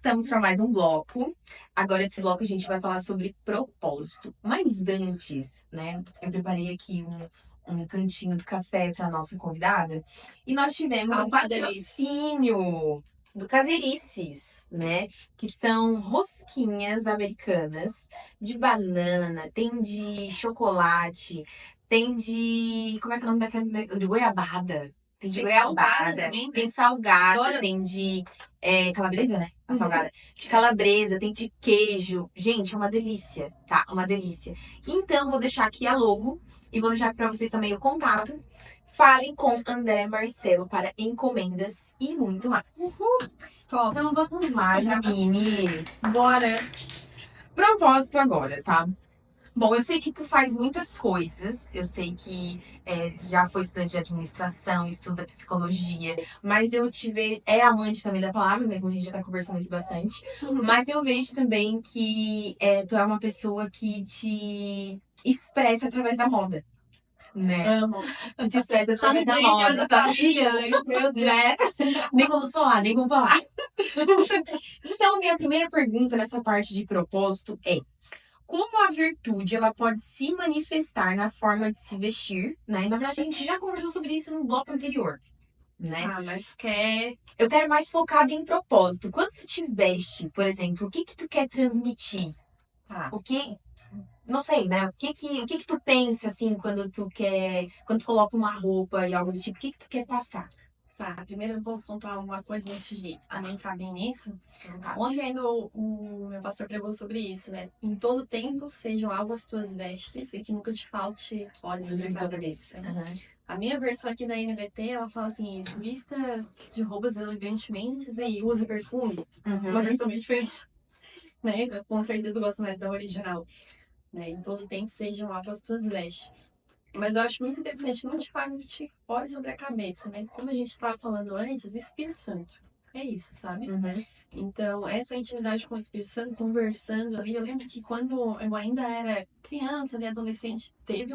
voltamos para mais um bloco. Agora, esse bloco a gente vai falar sobre propósito. Mas antes, né, eu preparei aqui um cantinho do café para nossa convidada. E nós tivemos um patrocínio do Caserices, né? Que são rosquinhas americanas de banana, tem de chocolate, tem de... Como é que é o nome daquele? De goiabada. Tem de goiabada, também, tem salgada, tem de calabresa, né? A salgada. De calabresa, tem de queijo. Gente, é uma delícia, tá? Uma delícia. Então, vou deixar aqui a logo e vou deixar para vocês também o contato. Falem com André Marcelo para encomendas e muito mais. Top. Então, vamos lá, Jamine. Bora. Propósito agora, tá? Bom, eu sei que tu faz muitas coisas, eu sei que já foi estudante de administração, estuda psicologia, mas eu te vejo, é amante também da palavra, né, como a gente já tá conversando aqui bastante, mas eu vejo também que tu é uma pessoa que te expressa através da moda, né? Amo. Te expressa através da moda, tá? Meu Deus. Né? Nem vamos falar, nem vamos falar. Então, minha primeira pergunta nessa parte de propósito é: como a virtude ela pode se manifestar na forma de se vestir, né? Na verdade, a gente já conversou sobre isso no bloco anterior, né? Ah, mas Eu quero mais focado em propósito. Quando tu te veste, por exemplo, o que que tu quer transmitir? O que... Não sei, né? O que que tu pensa, assim, quando tu coloca uma roupa e algo do tipo, o que que tu quer passar? Tá, primeiro eu vou pontuar uma coisa antes de adentrar bem nisso. Ontem ainda o meu pastor pregou sobre isso, né? Em todo tempo sejam alvas as tuas vestes e que nunca te falte óleo sobre a cabeça. A minha versão aqui da NVT, ela fala assim, isso, vista de roupas elegantemente e use perfume. Uma versão bem diferente, né? Eu, com certeza eu gosto mais da original. Né? Em todo tempo sejam alvas as tuas vestes. Mas eu acho muito interessante, não te falte óleo sobre a cabeça, né? Como a gente estava falando antes, Espírito Santo. É isso, sabe? Então, essa intimidade com o Espírito Santo, conversando ali, eu lembro que quando eu ainda era criança, né, adolescente, teve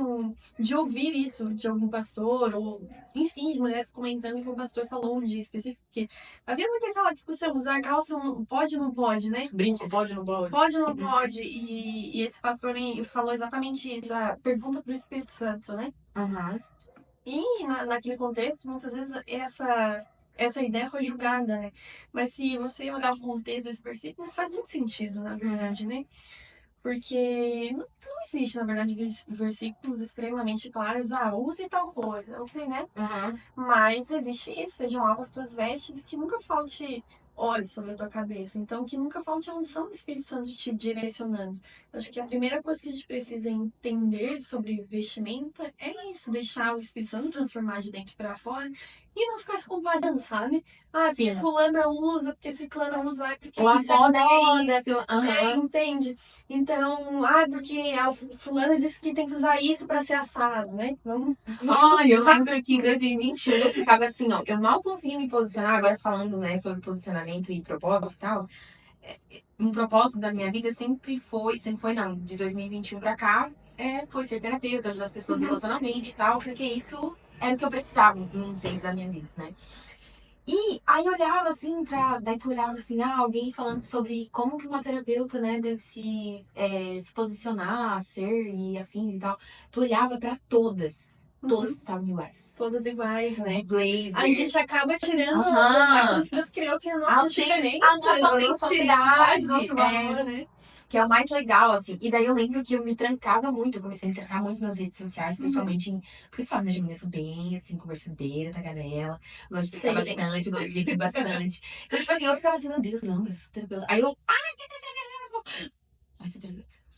de ouvir isso de algum pastor, ou enfim, de mulheres comentando que o pastor falou um dia específico, que havia muito aquela discussão, usar calça pode ou não pode, né? Brinco, pode ou não pode? Pode ou não pode? E esse pastor falou exatamente isso, a pergunta pro Espírito Santo, né? E naquele contexto, muitas vezes essa ideia foi julgada, né? Mas se você olhar o contexto desse versículo, faz muito sentido, na verdade, né? Porque não existe, na verdade, versículos extremamente claros, use tal coisa, eu sei, né? Mas existe isso, sejam alvas as tuas vestes e que nunca falte óleo sobre a tua cabeça. Então, que nunca falte a unção do Espírito Santo te direcionando. Eu acho que a primeira coisa que a gente precisa entender sobre vestimenta é isso, deixar o Espírito Santo transformar de dentro para fora e não ficar se comparando, sabe? Porque fulana usa, porque ciclana usa, porque isso é moda. Isso. Entende? Então, porque a fulana disse que tem que usar isso para ser assado, né? Eu lembro que em 2021 eu ficava assim, ó, eu mal conseguia me posicionar, agora falando, né, sobre posicionamento e propósito e tal. Um propósito da minha vida sempre foi não, de 2021 pra cá, foi ser terapeuta, ajudar as pessoas emocionalmente e tal, porque isso era o que eu precisava num tempo da minha vida, né? E aí eu olhava assim daí tu olhava assim, alguém falando sobre como que uma terapeuta, né, deve se posicionar, ser e afins e tal. Tu olhava pra todas que estavam iguais. Todas iguais, né? De blazer. A gente acaba tirando aquilo que Deus criou, que é a nossa diferença. A nossa autenticidade, nosso valor, né? Que é o mais legal, assim. E daí eu lembro que eu me trancava muito, eu comecei a me trancar muito nas redes sociais, principalmente porque tu sabe, né, Jamila, eu sou bem, assim, conversadeira, tagarela, gosto de brincar bastante, gosto de rir bastante. Então, tipo assim, eu ficava assim, meu Deus, não, mas eu sou terapeuta. Aí eu, sou terapeuta.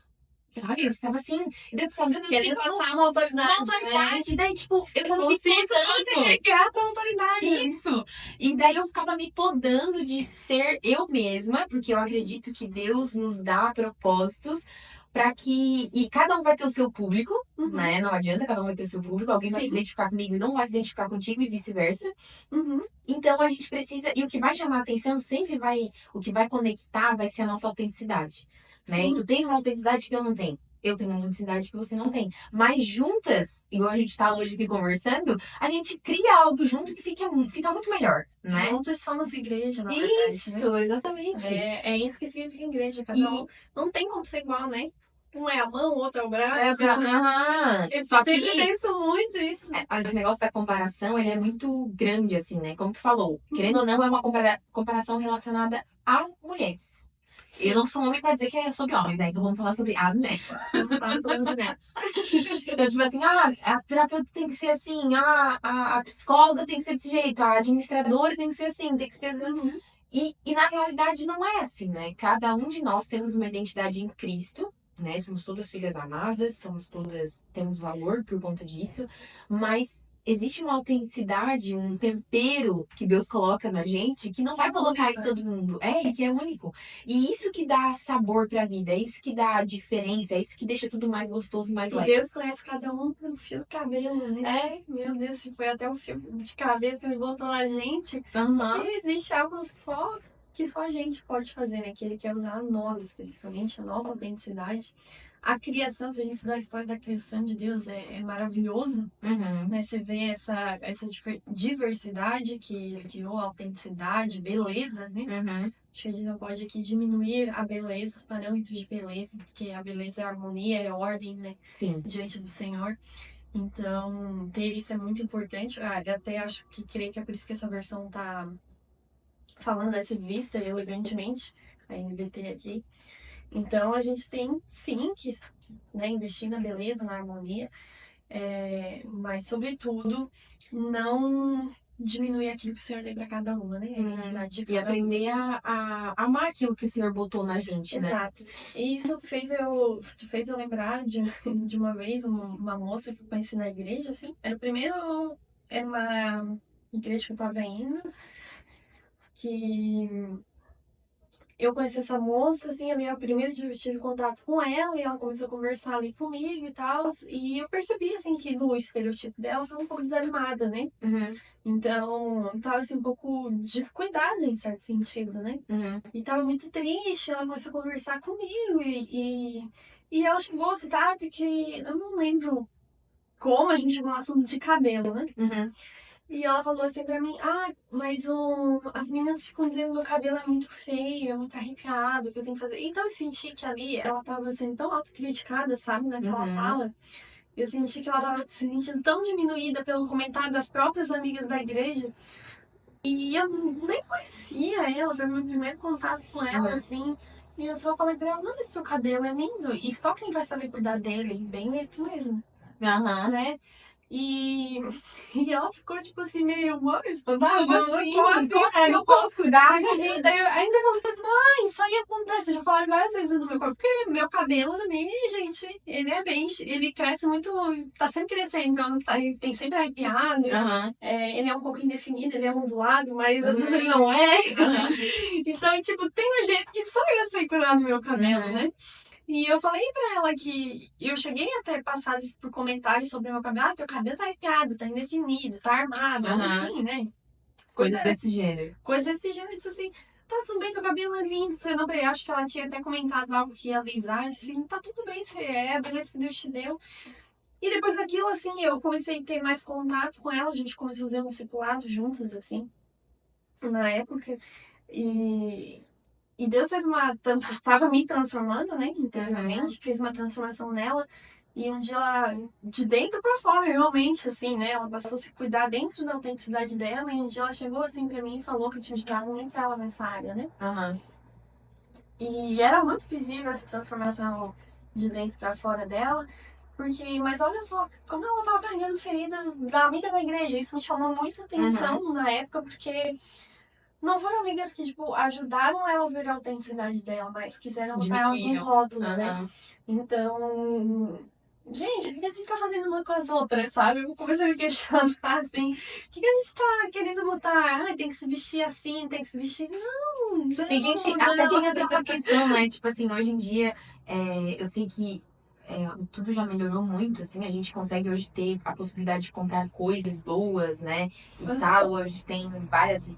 Sabe? Eu ficava assim, e daí eu pensava, meu Deus, querendo passar uma autoridade, né? E daí, tipo, eu tava me podando. Grata autoridade. Isso! E daí eu ficava me podando de ser eu mesma, porque eu acredito que Deus nos dá propósitos para que... E cada um vai ter o seu público, né? Não adianta, cada um vai ter o seu público. Alguém vai se identificar comigo e não vai se identificar contigo e vice-versa. Então a gente precisa... E o que vai chamar a atenção sempre vai... O que vai conectar vai ser a nossa autenticidade. Né? E tu tens uma autenticidade que eu não tenho. eu tenho uma autenticidade que você não tem. Mas juntas, igual a gente tá hoje aqui conversando, a gente cria algo junto que fica muito melhor, né? Juntos somos igreja, na verdade, né? Isso, exatamente. É isso que significa igreja. Cada E- um não tem como ser igual, né? Um é a mão, o outro é o braço. Aham. Eu Só sempre que penso muito isso. esse negócio da comparação, ele é muito grande, assim, né? Como tu falou, querendo ou não, é uma comparação relacionada a mulheres. Eu não sou homem pra dizer que é sobre homens, né? Então vamos falar sobre as mulheres. Vamos falar sobre as mulheres. Então, tipo assim, a terapeuta tem que ser assim, a psicóloga tem que ser desse jeito, a administradora tem que ser assim, tem que ser. E na realidade não é assim, né? Cada um de nós temos uma identidade em Cristo, né? Somos todas filhas amadas, somos todas, temos valor por conta disso, mas existe uma autenticidade, um tempero que Deus coloca na gente que não vai colocar em todo mundo. E que é único. E isso que dá sabor pra vida, é isso que dá diferença, é isso que deixa tudo mais gostoso e mais E leve. Deus conhece cada um pelo fio do cabelo, né? Meu Deus, se foi até o fio de cabelo que ele botou na gente. Aham. E existe algo que só a gente pode fazer, né? Que ele quer usar nós, especificamente, a nossa autenticidade. A criação, se a gente estudar a história da criação de Deus, é maravilhoso, Uhum. né? Você vê essa diversidade que ele criou, a autenticidade, beleza, né? Uhum. Acho que a gente não pode aqui diminuir a beleza, os parâmetros de beleza, porque a beleza é harmonia, é ordem, né? Sim. Diante do Senhor. Então, ter isso é muito importante. Eu até acho que creio que é por isso que essa versão tá falando dessa vista elegantemente, a NVT aqui. Então, a gente tem sim que, né, investir na beleza, na harmonia, mas, sobretudo, não diminuir aquilo que o Senhor deu para cada uma, né? A identidade de E cada uma. aprender a amar aquilo que o Senhor botou na gente, né? Exato. E isso fez eu lembrar de uma vez, uma moça que eu conheci na igreja, assim. Era uma igreja que eu tava indo, que eu conheci essa moça, assim, a primeira vez que eu tive contato com ela, e ela começou a conversar ali comigo e tal, e eu percebi, assim, que no estereotipo dela, ela tava um pouco desanimada, né? Uhum. Então, tava, assim, um pouco descuidada, em certo sentido, né? Uhum. E tava muito triste, ela começou a conversar comigo, e ela chegou, tá? Porque eu não lembro como a gente chegou no assunto de cabelo, né? Uhum. E ela falou assim pra mim, mas as meninas ficam dizendo que meu cabelo é muito feio, é muito arrepiado, que eu tenho que fazer. Então eu senti que ali ela tava sendo tão autocriticada, sabe, naquela fala. Eu senti que ela tava se sentindo tão diminuída pelo comentário das próprias amigas da igreja. E eu nem conhecia ela, foi meu primeiro contato com ela, assim. E eu só falei pra ela, não, esse teu cabelo é lindo. E só quem vai saber cuidar dele, bem é tu mesmo, Aham. né? E, e ela ficou, tipo assim, meio espantada. Como assim? Como assim eu eu posso cuidar? E daí eu ainda falei assim, isso aí acontece. Eu já falei várias vezes no meu corpo, porque meu cabelo também, gente, ele cresce muito, tá sempre crescendo, então tem sempre arrepiado. Aham. Ele é um pouco indefinido, ele é ondulado, mas às vezes ele não é. Então, tipo, tem um jeito que só eu sei cuidar do meu cabelo, né? E eu falei pra ela que eu cheguei até passar por comentários sobre o meu cabelo. Teu cabelo tá arrepiado, tá indefinido, tá armado, enfim, né? Coisas desse gênero. Coisas desse gênero. Eu disse assim, tá tudo bem, teu cabelo é lindo. Eu não acho que ela tinha até comentado algo que ia alisar. Eu disse assim, tá tudo bem, você é a beleza que Deus te deu. E depois daquilo, assim, eu comecei a ter mais contato com ela. A gente começou a fazer um discipulado juntos, assim, na época. E Deus fez tava me transformando, né, internamente, fez uma transformação nela. E um dia ela, de dentro pra fora, realmente, assim, né, ela passou a se cuidar dentro da autenticidade dela. E um dia ela chegou, assim, pra mim e falou que eu tinha ajudado muito ela nessa área, né. E era muito visível essa transformação de dentro pra fora dela. Mas olha só, como ela tava carregando feridas da amiga da igreja. Isso me chamou muita atenção na época, porque não foram amigas que, tipo, ajudaram ela a ver a autenticidade dela, mas quiseram botar ela num rótulo, né? Então, gente, o que a gente tá fazendo uma com as outras, sabe? Eu comecei a me questionar, assim, o que a gente tá querendo botar? Tem que se vestir assim, tem que se vestir... Não, Tem gente, até tem até uma questão, né? Tipo assim, hoje em dia, eu sei que tudo já melhorou muito, assim, a gente consegue hoje ter a possibilidade de comprar coisas boas, né, e tal. Hoje tem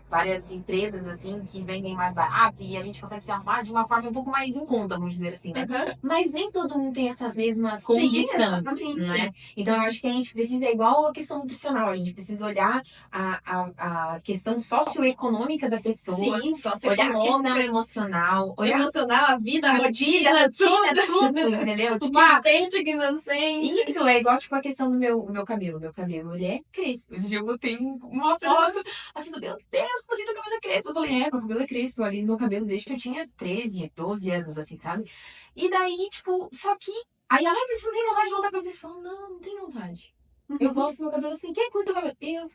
várias empresas, assim, que vendem mais barato e a gente consegue se arrumar de uma forma um pouco mais em conta, vamos dizer assim, né? Mas nem todo mundo tem essa mesma Sim, condição, exatamente. né? Então eu acho que a gente precisa, é igual a questão nutricional, a gente precisa olhar a questão socioeconômica da pessoa, Sim, olhar a questão socioeconômica, emocional, olhar emocional, a vida, a a rotina, tudo, entendeu? o Tipo, que sente, o que não sente. isso é igual, tipo, a questão do meu cabelo. Meu cabelo, ele é crespo. Esse dia eu botei uma foto, as pessoas, meu Deus, como assim teu cabelo é crespo? Eu falei, meu cabelo é crespo, eu aliso meu cabelo desde que eu tinha 13, 12 anos, assim, sabe? E daí, tipo, só que... Aí ela, mas você não tem vontade de voltar pra crespo? Eu falo, não tenho vontade. Eu gosto do meu cabelo assim, quem cuida do cabelo?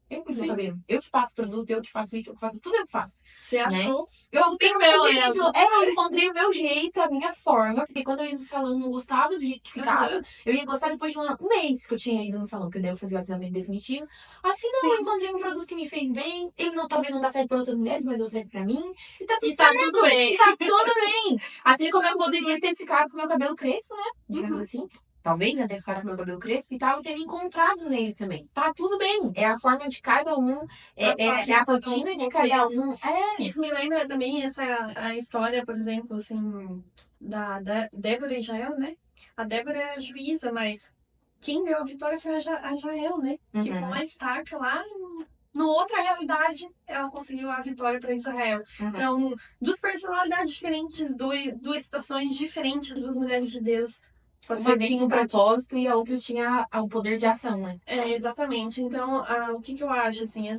Eu cuido do meu cabelo. Eu que faço produto, eu que faço isso, eu que faço tudo, eu que faço. Você achou? Eu arrumei o meu jeito. Eu encontrei o meu jeito, a minha forma. Porque quando eu ia no salão, eu não gostava do jeito que ficava. Eu ia gostar depois de um mês que eu tinha ido no salão, que eu devo fazer o aliciamento definitivo. Assim, não, eu encontrei um produto que me fez bem. Ele não, talvez não dá certo para outras mulheres, mas deu certo pra mim. E tá tudo certo. Tudo bem. E tá tudo bem. Assim como eu poderia ter ficado com o meu cabelo crespo, né? Digamos assim. Talvez até ficar com meu cabelo crespo e tal, e ter me encontrado nele também. Tá tudo bem. É a forma de cada um, é a rotina de cada um. Isso me lembra também a história, por exemplo, assim, da Débora e Jael, né? A Débora é a juíza, mas quem deu a vitória foi a Jael, né? Que com uma estaca lá, no outra realidade, ela conseguiu a vitória para Israel. Então, duas personalidades diferentes, duas situações diferentes, duas mulheres de Deus. Uma tinha um propósito e a outra tinha o poder de ação, né? Exatamente. Então, o que eu acho, assim,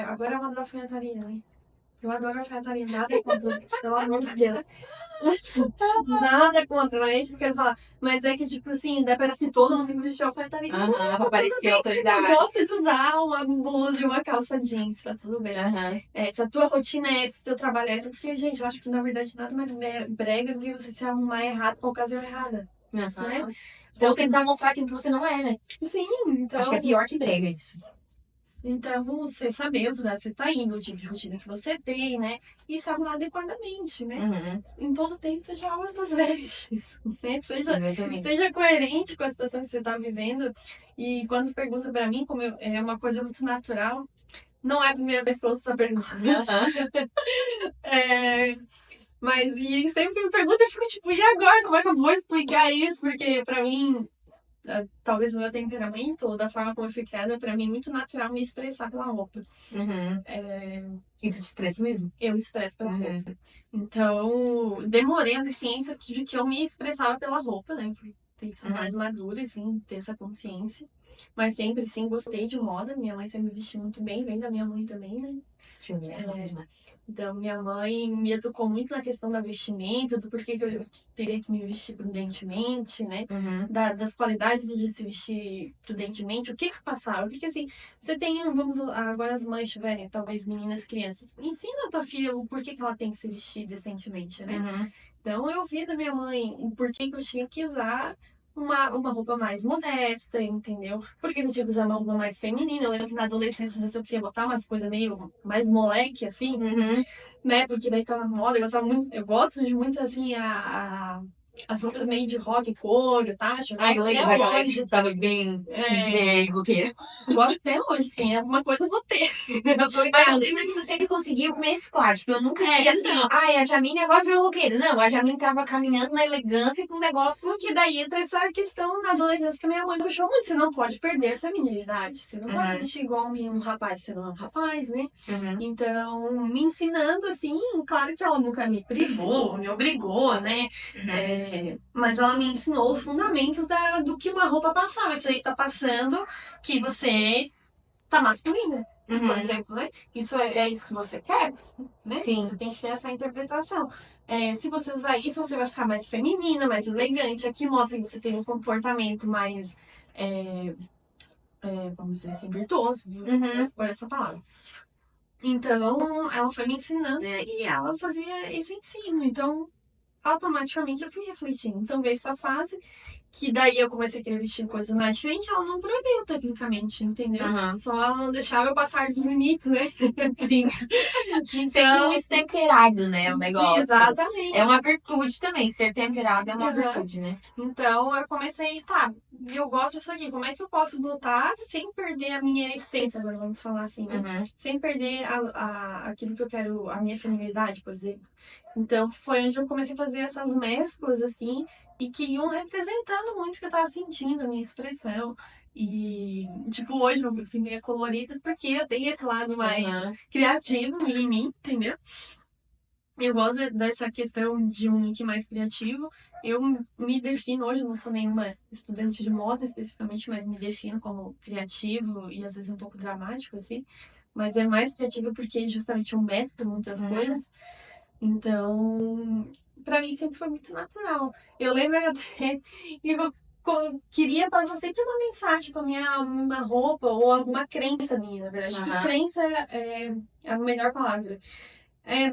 agora é uma da alfaiataria, né? Eu adoro alfaiataria, nada contra, pelo amor de Deus. Nada contra, não é isso que eu quero falar. Mas é que, tipo assim, parece que todo mundo tem que vestir alfaiataria. Pra parecer autoridade. Eu gosto de usar uma blusa e uma calça jeans, tá tudo bem. Se a tua rotina é essa, se o teu trabalho é esse, porque, gente, eu acho que, na verdade, nada mais brega do que você se arrumar errado pra ocasião errada. Né? Ou tentar mostrar aquilo que você não é, né? Sim, então... Acho que é pior que brega isso. Então, você saber onde você tá indo, o tipo de rotina que você tem, né? E se arrumar adequadamente, né? Em todo tempo, seja algo das vestes, né? Seja coerente com a situação que você tá vivendo. E quando pergunta pra mim, como é uma coisa muito natural, não é a primeira vez que eu ouço essa pergunta. Mas e sempre que me pergunta, eu fico tipo, e agora? Como é que eu vou explicar isso? Porque pra mim, talvez o meu temperamento ou da forma como eu fui criada, pra mim é muito natural me expressar pela roupa. E tu te expressa mesmo? Eu me expresso pela roupa. Então, demorei a ter ciência de que eu me expressava pela roupa, né? Fui ter que ser mais madura, assim, ter essa consciência. Mas sempre, sim, gostei de moda. Minha mãe sempre me vestiu muito bem, vem da minha mãe também, né? Então, minha mãe me educou muito na questão da vestimenta, do porquê que eu teria que me vestir prudentemente, né? Das qualidades de se vestir prudentemente, o que passava. Porque, assim, você tem, agora as mães tiverem, talvez meninas, crianças, ensina a tua filha o porquê que ela tem que se vestir decentemente, né? Então, eu vi da minha mãe o porquê que eu tinha que usar uma roupa mais modesta, entendeu? Porque eu tinha que usar uma roupa mais feminina. Eu lembro que na adolescência, às vezes eu queria botar umas coisas meio mais moleque, assim, né? Porque daí tava na moda, eu gosto de muito, assim, as roupas meio de rock, couro, tá? Eu lembro daquela época que tava bem roqueira. Gosto até hoje, sim. Alguma coisa eu vou ter. Mas eu lembro que tu sempre conseguiu mesclar. Tipo, eu nunca vi assim, ó. A Jamine agora virou roqueira. Não, a Jamine tava caminhando na elegância com um negócio. Porque daí entra essa questão na adolescência que a minha mãe puxou muito. Você não pode perder a feminilidade. Você não pode vestir igual um rapaz, você não é um rapaz, né? Então, me ensinando assim, claro que ela nunca me privou, me obrigou, né? Mas ela me ensinou os fundamentos do que uma roupa passava. Isso aí tá passando que você tá masculina. Por exemplo, né? Isso é isso que você quer, né? Sim. Você tem que ter essa interpretação. Se você usar isso, você vai ficar mais feminina, mais elegante. Aqui mostra que você tem um comportamento mais, vamos dizer assim, virtuoso, por essa palavra. Então, ela foi me ensinando, né? E ela fazia esse ensino. Então, automaticamente eu fui refletindo. Então, veio essa fase que daí eu comecei a querer vestir coisas mais diferentes, ela não proibiu tecnicamente, entendeu? Aham. Só ela não deixava eu passar dos limites, né? Sim. Sempre Então, muito temperado, né, o sim, negócio. É exatamente. uma virtude também, ser temperado é uma Aham. virtude, né? Então eu comecei, tá, eu gosto disso aqui, como é que eu posso botar sem perder a minha essência, agora vamos falar assim, né? Uhum. Sem perder aquilo que eu quero, a minha feminilidade, por exemplo. Então foi onde eu comecei a fazer essas mesclas, assim, e que iam representando muito o que eu tava sentindo, a minha expressão. E, tipo, hoje eu fui meio colorida porque eu tenho esse lado mais Uhum. criativo em mim, entendeu? Eu gosto dessa questão de um look mais criativo. Eu me defino hoje, não sou nenhuma estudante de moda especificamente, mas me defino como criativo e às vezes um pouco dramático, assim. Mas é mais criativo porque justamente eu mesclo muitas Uhum. coisas. Então, pra mim sempre foi muito natural. Eu lembro até que eu queria passar sempre uma mensagem com a minha uma roupa ou alguma crença minha, na verdade. Acho que Uhum. crença é a melhor palavra.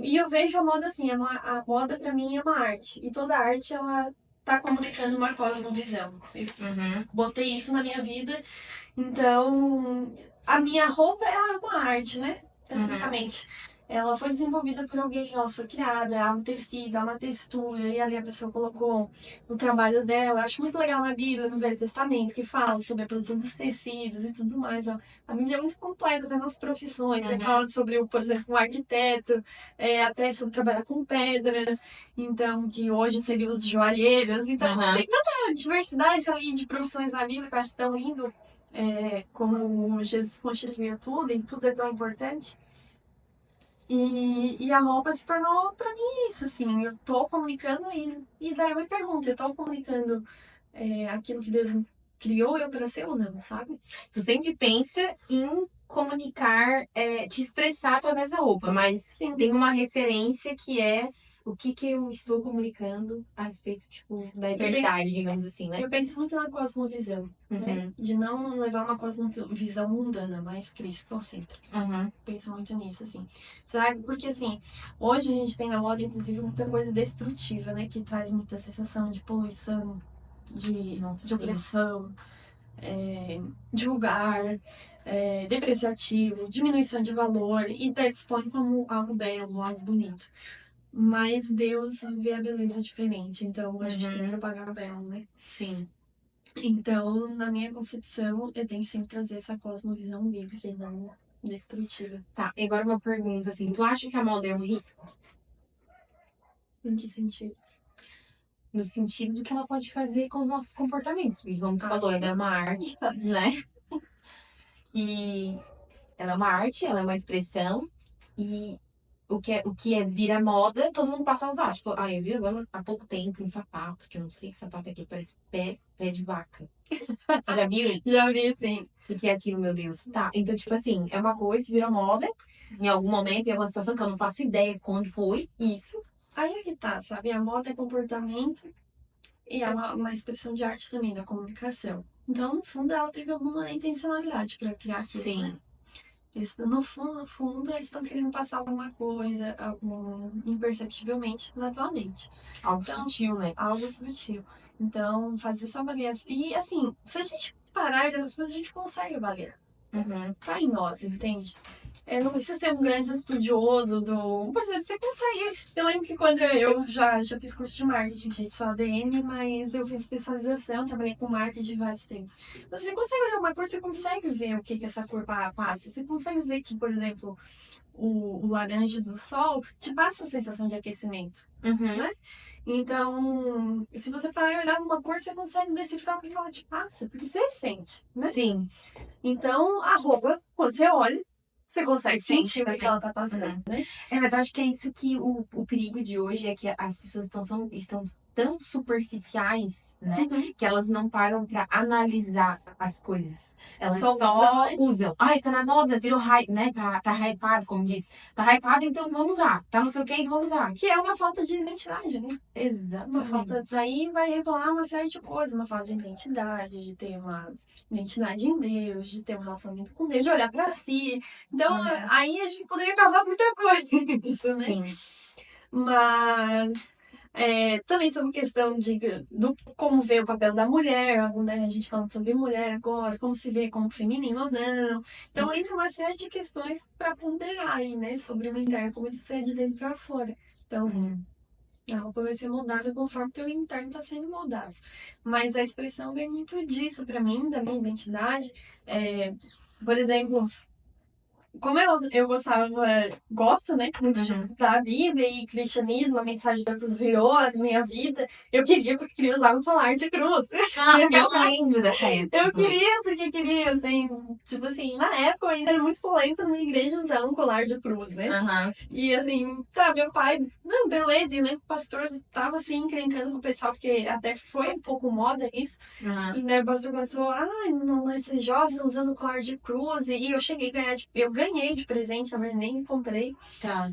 E eu vejo a moda assim, a moda pra mim é uma arte. E toda arte, ela tá comunicando uma cosmovisão. Eu Uhum. botei isso na minha vida. Então, a minha roupa, ela é uma arte, né? Uhum. Tecnicamente. Ela foi desenvolvida por alguém, ela foi criada, há um tecido, há uma textura, e ali a pessoa colocou o trabalho dela. Eu acho muito legal na Bíblia, no Velho Testamento, que fala sobre a produção dos tecidos e tudo mais. A Bíblia é muito completa, até nas profissões, né? Uhum. Fala sobre, por exemplo, um arquiteto, até sobre trabalhar com pedras, então, que hoje seriam os joalheiros. Então, Uhum. tem tanta diversidade ali de profissões na Bíblia que eu acho tão lindo, como Jesus constituiu tudo, e tudo é tão importante. E a roupa se tornou pra mim isso, assim, eu tô comunicando e daí eu me pergunto, eu tô comunicando aquilo que Deus criou eu pra ser ou não, sabe? Tu sempre pensa em comunicar, te expressar através da roupa, mas Sim, tem uma referência que é o que que eu estou comunicando a respeito, tipo, da eu penso, eternidade, digamos assim, né? eu penso muito na cosmovisão, né? Uhum. De não levar uma cosmovisão mundana, mas cristocêntrica. Uhum. Penso muito nisso, assim. Sabe? Porque, assim, hoje a gente tem na moda, inclusive, muita coisa destrutiva, né? Que traz muita sensação de poluição, Nossa, de sim. opressão, de vulgar, depreciativo, diminuição de valor, e até dispõe como algo belo, algo bonito. Mas Deus vê a beleza diferente, então a gente tem que Uhum. propagar o belo, né? Sim. Então, na minha concepção, eu tenho que sempre trazer essa cosmovisão bíblica e não destrutiva. Tá, e agora uma pergunta, assim, tu acha que a moda é um risco? Em que sentido? No sentido do que ela pode fazer com os nossos comportamentos, porque como tu falou, ela Acho. é uma arte, Acho. né? E ela é uma arte, ela é uma expressão, e o que é vira moda, todo mundo passa a usar. Tipo, eu vi agora há pouco tempo um sapato, que eu não sei que sapato é aquele, parece pé de vaca. Você já viu? Já vi, sim. O que é aquilo, meu Deus? Tá, então, tipo assim, é uma coisa que virou moda, em algum momento, em alguma situação que eu não faço ideia quando foi isso. Aí é que tá, sabe? A moda é comportamento e é uma expressão de arte também, da comunicação. Então, no fundo, ela teve alguma intencionalidade para criar aquilo, né? Sim, Eles, no fundo, eles estão querendo passar alguma coisa, imperceptivelmente, na tua mente. algo Então, sutil, né? algo sutil. Então, fazer essa avaliação. E, assim, se a gente parar das coisas, a gente consegue avaliar. Uhum. Tá em nós, entende? Não precisa ser um grande estudioso do. Por exemplo, você consegue. Eu lembro que quando eu já fiz curso de marketing, gente, só ADM, mas eu fiz especialização, trabalhei com marketing de vários tempos. Então, você consegue olhar uma cor, você consegue ver o que essa cor passa. Você consegue ver que, por exemplo, o laranja do sol te passa a sensação de aquecimento, Uhum. né? Então, se você parar e olhar uma cor, você consegue decifrar o que ela te passa, porque você sente, né? Sim. Então, a roupa, quando você olha, você consegue Você sente sentir o que também. ela tá passando, Uhum. né? Mas acho que é isso que o perigo de hoje é que as pessoas estão tão superficiais, né? Uhum. Que elas não param pra analisar as coisas. Elas Só usam, só né? usam. Ai, tá na moda, virou hype, né? Tá hypado, como diz. Tá hypado, então vamos usar. Tá não sei o que, então vamos usar. Que é uma falta de identidade, né? Uma falta. Exatamente. Daí vai revelar uma série de coisas, uma falta de identidade, de ter uma identidade em Deus, de ter um relacionamento com Deus, de olhar pra si. Então, Uhum. aí a gente poderia acabar com muita coisa, isso, né? Sim. Mas Também sobre questão do como ver o papel da mulher, né? A gente falando sobre mulher agora, como se vê como feminino ou não. Então entra uma série de questões para ponderar aí, né? Sobre o interno, como isso é de dentro para fora. Então, Uhum. a roupa vai ser moldada conforme teu interno está sendo moldado. Mas a expressão vem muito disso para mim, da minha identidade. Por exemplo, como eu gosto, né, muito de Uhum. estudar a Bíblia e cristianismo, a mensagem da cruz virou a minha vida, eu queria porque queria usar um colar de cruz. Ah, eu lembro dessa época Eu também. queria porque queria, assim, tipo assim, na época eu ainda era muito polêmico na minha igreja usar um colar de cruz, né? Aham. E assim, tá, meu pai, não, beleza, e né, o pastor tava assim, encrencando com o pessoal, porque até foi um pouco moda isso. Aham. E né, o pastor começou, não, esses jovens estão usando colar de cruz. E eu cheguei a ganhar, eu ganhei de presente, na verdade, nem comprei. Tá.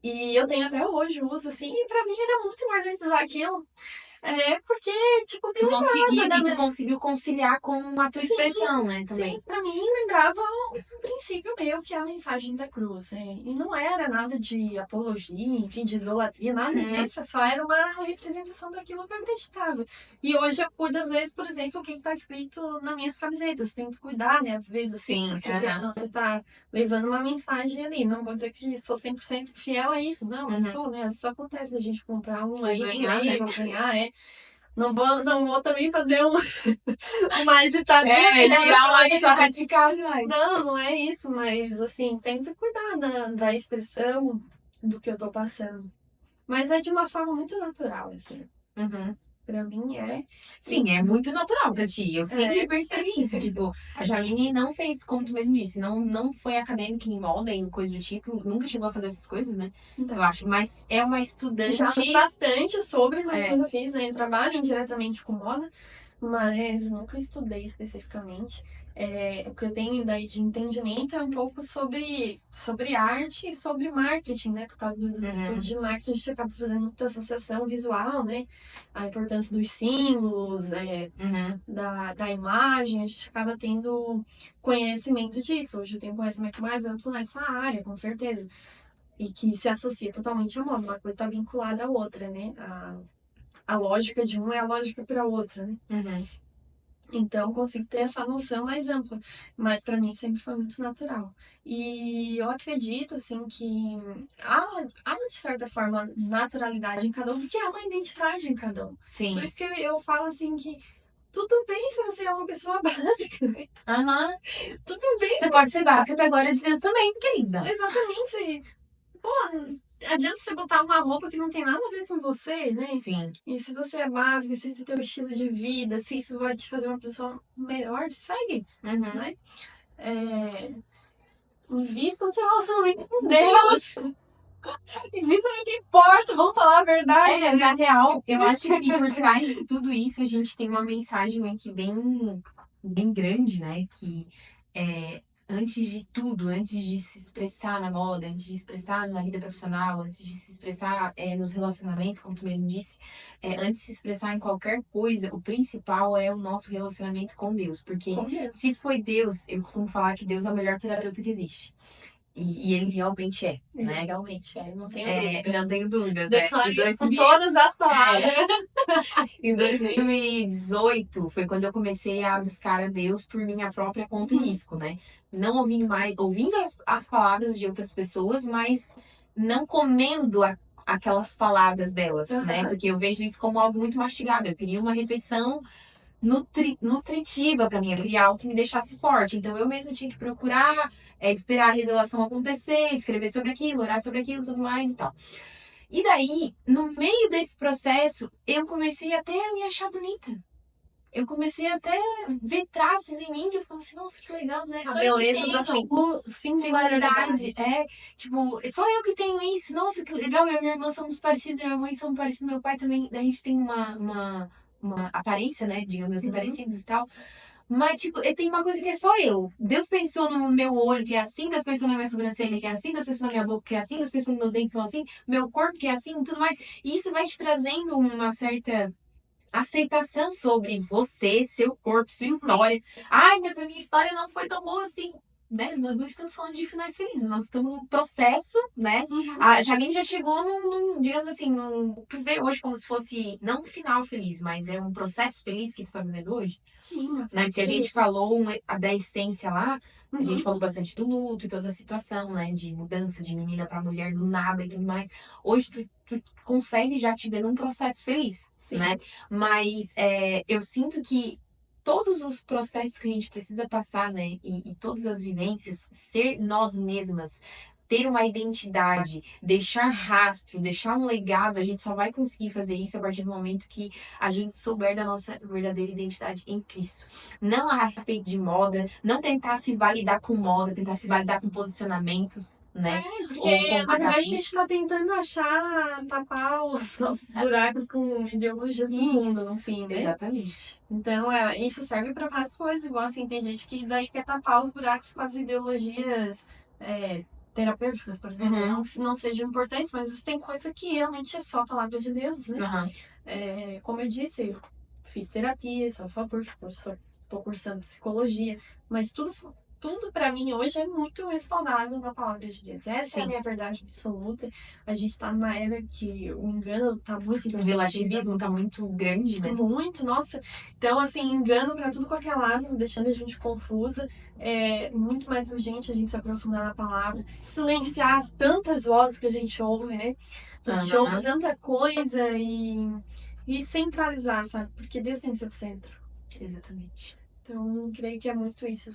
E eu tenho até hoje, uso assim, e pra mim era muito importante usar aquilo. Porque, tipo, me lembrava da Tu minha. conseguiu conciliar com a tua Sim, expressão, né, sim, também. pra mim lembrava um princípio meu, que é a mensagem da cruz. E não era nada de apologia, enfim, de idolatria, nada Uhum. disso, só era uma representação daquilo que eu acreditava. E hoje eu cuido, às vezes, por exemplo, o que está escrito nas minhas camisetas. Tento cuidar, né, às vezes, assim, Sim, porque aham. você tá levando uma mensagem ali. Não vou dizer que sou 100% fiel a isso, não Uhum. sou, né? Às vezes acontece da gente comprar um Vou aí, ganhar, né? não ganhar, não vou também fazer uma ditadura em Virar relação a uma pessoa isso. radical demais. Não é isso, mas assim, tento cuidar da expressão do que eu tô passando. Mas é de uma forma muito natural, assim. Uhum. Pra mim é. E- Sim, é muito natural pra ti. Eu sempre É, percebi isso. Tipo, a Jamine não fez, como tu mesmo disse, não foi acadêmica em moda, em coisa do tipo, nunca chegou a fazer essas coisas, né? Eu então, acho. Mas é uma já li estudante. bastante sobre, mas É. nunca fiz, né? Trabalho indiretamente com moda, mas nunca estudei especificamente. O que eu tenho daí de entendimento é um pouco sobre arte e sobre marketing, né? Por causa dos estudos Uhum. de marketing, a gente acaba fazendo muita associação visual, né? A importância dos símbolos, Uhum. da imagem, a gente acaba tendo conhecimento disso. Hoje eu tenho conhecimento mais amplo nessa área, com certeza. E que se associa totalmente à moda. Uma coisa está vinculada à outra, né? A lógica de um é a lógica para a outra, né? Uhum. Então, consigo ter essa noção mais ampla. Mas para mim sempre foi muito natural. E eu acredito, assim, que há de certa forma, naturalidade em cada um, porque há uma identidade em cada um. Por Sim. isso que eu falo, assim, que tudo bem se você é uma pessoa básica. Aham. Tudo bem, Você pode ser básica pra glória de Deus também, querida. exatamente. Pô, adianta você botar uma roupa que não tem nada a ver com você, né? Sim. E se você é básica, se esse é teu estilo de vida, se isso vai te fazer uma pessoa melhor, segue, Uhum. né? É, invista no seu relacionamento com Deus. Invista no que importa, vamos falar a verdade, Na né? real, eu acho que por trás de tudo isso a gente tem uma mensagem aqui bem grande, né? Que é, antes de tudo, antes de se expressar na moda, antes de se expressar na vida profissional, antes de se expressar nos relacionamentos, como tu mesmo disse, antes de se expressar em qualquer coisa, o principal é o nosso relacionamento com Deus. Porque Com Deus. se foi Deus, eu costumo falar que Deus é o melhor terapeuta que existe. E ele realmente é, né? Realmente, não tenho dúvidas. Não tenho dúvidas, Declaro Em isso com 2000, todas as palavras. em 2018 foi quando eu comecei a buscar a Deus por minha própria conta e risco, né? Não ouvindo mais, ouvindo as palavras de outras pessoas, mas não comendo aquelas palavras delas, né? Aham. Porque eu vejo isso como algo muito mastigado. Eu queria uma refeição nutritiva para mim, eu queria algo que me deixasse forte. Então eu mesma tinha que procurar, esperar a revelação acontecer, escrever sobre aquilo, orar sobre aquilo, tudo mais e tal. E daí, no meio desse processo, eu comecei até a me achar bonita. Eu comecei até a ver traços em mim que eu falava assim, nossa, que legal, né? A Só eu que beleza da tenho singularidade. singularidade. Tipo, só eu que tenho isso. Nossa, que legal, eu e minha irmã somos parecidos, minha mãe somos parecidos, meu pai também. A gente tem uma aparência, né? Digamos assim, Uhum. parecidos e tal. Mas, tipo, tem uma coisa que é só eu. Deus pensou no meu olho que é assim, Deus pensou na minha sobrancelha que é assim, Deus pensou na minha boca que é assim, Deus pensou nos meus dentes são assim, meu corpo que é assim, tudo mais. E isso vai te trazendo uma certa aceitação sobre você, seu corpo, sua Uhum. história. Ai, mas a minha história não foi tão boa assim. né, nós não estamos falando de finais felizes, nós estamos num processo, né? Uhum. A Jamile já chegou digamos assim, tu vê hoje como se fosse, não um final feliz, mas é um processo feliz que tu tá vivendo hoje, Sim, uma né? fase Porque a gente feliz. falou da essência lá, a gente Uhum. falou bastante do luto e toda a situação, né? De mudança de menina pra mulher do nada e tudo mais. Hoje tu consegue já te ver num processo feliz, Sim. né? Mas eu sinto que todos os processos que a gente precisa passar, né? E todas as vivências, ser nós mesmas, ter uma identidade, deixar rastro, deixar um legado, a gente só vai conseguir fazer isso a partir do momento que a gente souber da nossa verdadeira identidade em Cristo. Não a respeito de moda, não tentar se validar com moda, tentar se validar com posicionamentos, né? Porque, Ou com na verdade, a gente pagamentos. tá tentando tapar os nossos buracos com ideologias do mundo, no Isso, fim, né? exatamente. Então, isso serve para várias coisas, igual assim, tem gente que daí quer tapar os buracos com as ideologias é, terapêuticas, por exemplo. Uhum, Não que não sejam importantes, mas tem coisa que realmente é só a palavra de Deus, né? uhum. Como eu disse, eu fiz terapia, sou a favor, estou cursando psicologia, mas tudo para mim hoje é muito respaldado na palavra de Deus. Essa é a Sim. minha verdade absoluta. A gente está numa era que o engano está muito O imperceptível. relativismo tá muito grande, né? Muito, nossa. Então, assim, engano pra tudo qualquer lado, deixando a gente confusa. É muito mais urgente a gente se aprofundar na palavra, silenciar as tantas vozes que a gente ouve, né? A gente ouve Aham, tanta coisa e centralizar, sabe? Porque Deus tem que ser o centro. exatamente. Então, creio que é muito isso.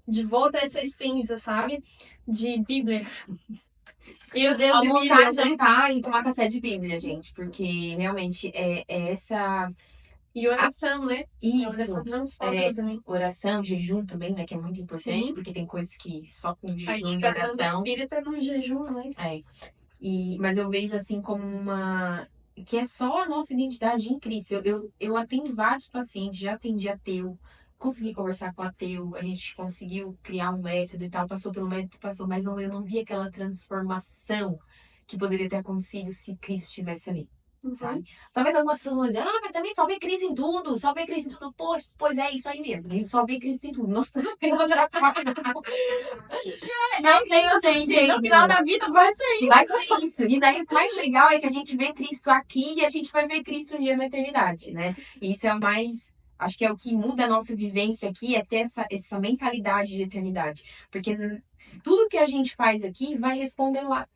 De volta a essa essência, sabe? De Bíblia. Eu, Deus e Almoçar, Bíblia, né? jantar e tomar café de Bíblia, gente, porque realmente é essa. E oração, né? A oração Isso, não nos falta é também. oração, jejum também, né, que é muito importante, Sim. porque tem coisas que só com A jejum e edificação do oração. espírito é no jejum, né? É. Mas eu vejo assim como uma. Que é só a nossa identidade em Cristo. Eu atendo vários pacientes, já atendi ateu, consegui conversar com ateu, a gente conseguiu criar um método e tal, passou pelo método, passou, mas não, eu não vi aquela transformação que poderia ter acontecido se Cristo estivesse ali. Uhum. Sabe? Talvez algumas pessoas vão dizer, mas também só vê Cristo em tudo, só vê Cristo em tudo. Pois é, isso aí mesmo, a gente só vê Cristo em tudo. Não tem outra forma. Não tem outro Gente, no jeito. final da vida vai ser Vai ser isso. E daí o mais legal é que a gente vê Cristo aqui e a gente vai ver Cristo um dia na eternidade, né? E isso é o mais. Acho que é o que muda a nossa vivência aqui, é ter essa mentalidade de eternidade. Porque tudo que a gente faz aqui vai responder lá,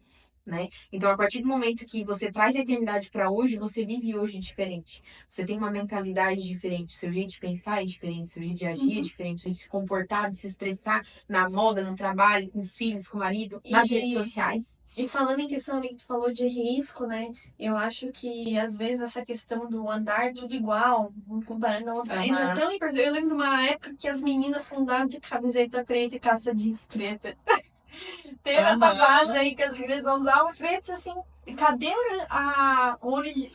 né? Então, a partir do momento que você traz a eternidade para hoje, você vive hoje diferente. Você tem uma mentalidade diferente, seu jeito de pensar é diferente, seu jeito de agir é Uhum. diferente, seu jeito de se comportar, de se expressar na moda, no trabalho, com os filhos, com o marido, nas redes E, sociais. e falando em questão ali que tu falou de risco, né? Eu acho que às vezes essa questão do andar tudo igual, um comparando a outra, entra Aham, tão imperceptível. Eu lembro de uma época que as meninas andavam de camiseta preta e calça jeans preta. Teve essa fase aham. aí que as igrejas usavam preto, assim. Cadê